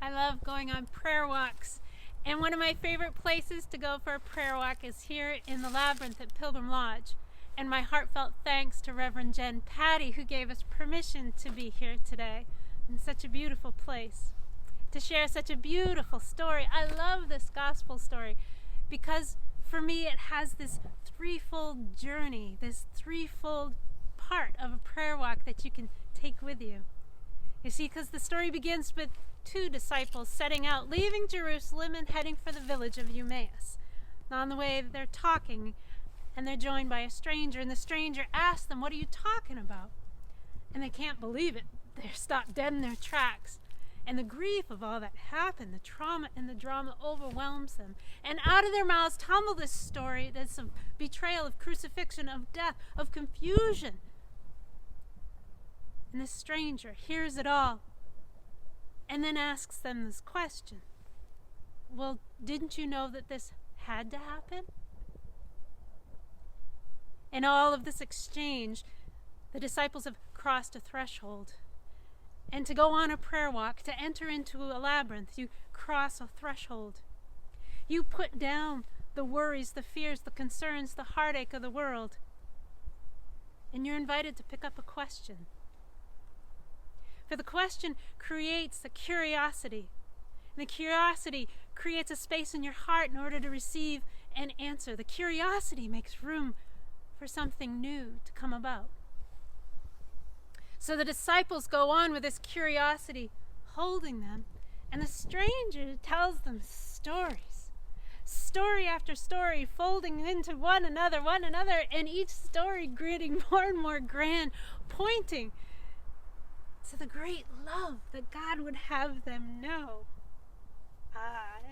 I love going on prayer walks. And one of my favorite places to go for a prayer walk is here in the Labyrinth at Pilgrim Lodge. And my heartfelt thanks to Reverend Jen Paty, who gave us permission to be here today in such a beautiful place, to share such a beautiful story. I love this gospel story because for me it has this threefold journey, this threefold part of a prayer walk that you can take with you. You see, because the story begins with two disciples setting out, leaving Jerusalem and heading for the village of Emmaus. And on the way, they're talking, and they're joined by a stranger, and the stranger asks them, "What are you talking about?" And they can't believe it. They're stopped dead in their tracks. And the grief of all that happened, the trauma and the drama overwhelms them. And out of their mouths tumble this story that's of betrayal, of crucifixion, of death, of confusion. And the stranger hears it all and then asks them this question. Well, didn't you know that this had to happen? In all of this exchange, the disciples have crossed a threshold. And to go on a prayer walk, to enter into a labyrinth, you cross a threshold. You put down the worries, the fears, the concerns, the heartache of the world. And you're invited to pick up a question. For the question creates the curiosity. And the curiosity creates a space in your heart in order to receive an answer. The curiosity makes room for something new to come about. So the disciples go on with this curiosity, holding them, and the stranger tells them stories. Story after story, folding into one another, and each story getting more and more grand, pointing to the great love that God would have them know.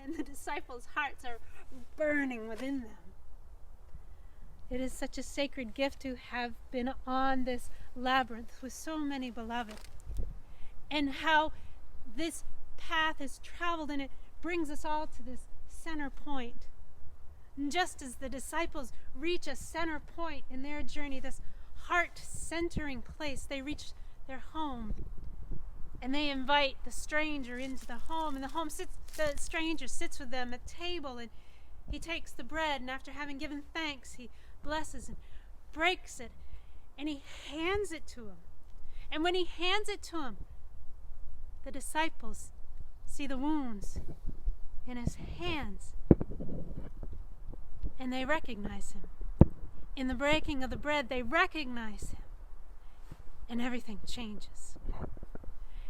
And the disciples' hearts are burning within them. It is such a sacred gift to have been on this labyrinth with so many beloved. And how this path is traveled, and it brings us all to this center point. And just as the disciples reach a center point in their journey, this heart-centering place, they reach their home. And they invite the stranger into the home, and the stranger sits with them at table, and he takes the bread, and after having given thanks, he blesses and breaks it, and he hands it to him. And when he hands it to him, the disciples see the wounds in his hands, and they recognize him. In the breaking of the bread, they recognize him, and everything changes.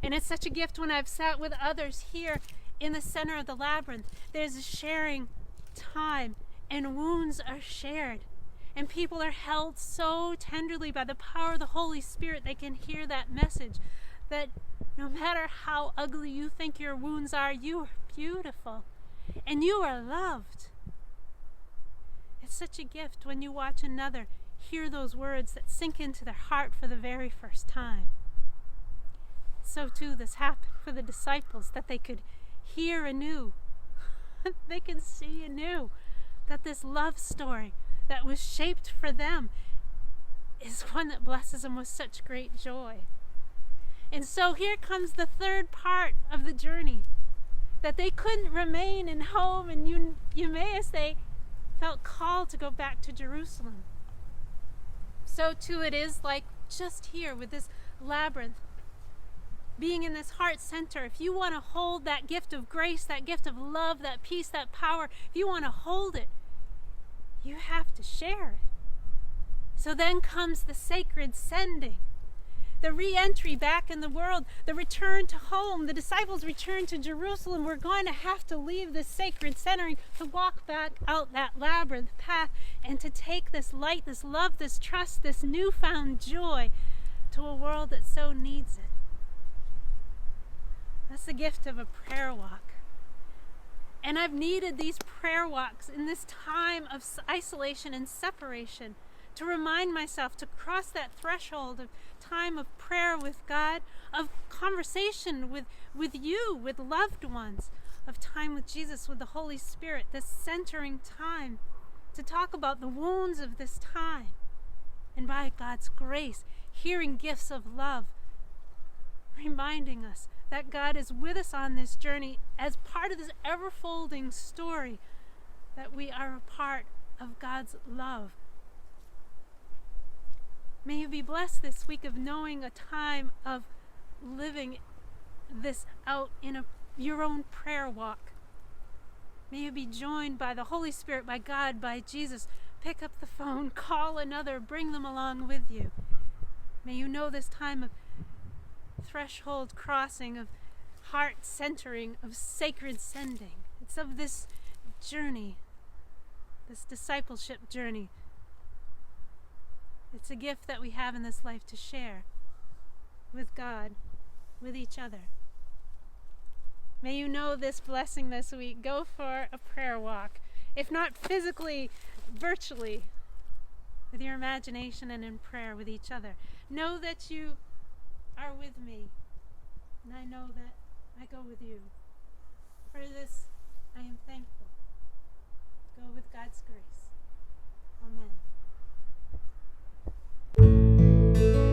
And it's such a gift when I've sat with others here in the center of the labyrinth. There's a sharing time, and wounds are shared. And people are held so tenderly by the power of the Holy Spirit. They can hear that message that no matter how ugly you think your wounds are, you are beautiful and you are loved. It's such a gift when you watch another hear those words that sink into their heart for the very first time. So too this happened for the disciples, that they could hear anew, they could see anew that this love story that was shaped for them is one that blesses them with such great joy. And so here comes the third part of the journey, that they couldn't remain in home in Emmaus. They felt called to go back to Jerusalem. So too it is like just here with this labyrinth, being in this heart center. If you want to hold that gift of grace, that gift of love, that peace, that power, if you want to hold it, you have to share it. So then comes the sacred sending, the re-entry back in the world, the return to home. The disciples return to Jerusalem. We're going to have to leave this sacred centering to walk back out that labyrinth path and to take this light, this love, this trust, this newfound joy to a world that so needs it. That's the gift of a prayer walk. And I've needed these prayer walks in this time of isolation and separation to remind myself to cross that threshold of time of prayer with God, of conversation with you, with loved ones, of time with Jesus, with the Holy Spirit, this centering time to talk about the wounds of this time. And by God's grace, hearing gifts of love, reminding us that God is with us on this journey as part of this ever-folding story, that we are a part of God's love. May you be blessed this week of knowing a time of living this out in your own prayer walk. May you be joined by the Holy Spirit, by God, by Jesus. Pick up the phone, call another, bring them along with you. May you know this time of threshold crossing, of heart centering, of sacred sending. It's of this journey, this discipleship journey. It's a gift that we have in this life to share with God, with each other. May you know this blessing this week. Go for a prayer walk, if not physically, virtually, with your imagination and in prayer with each other. Know that you are with me, and I know that I go with you. For this, I am thankful. Go with God's grace. Amen.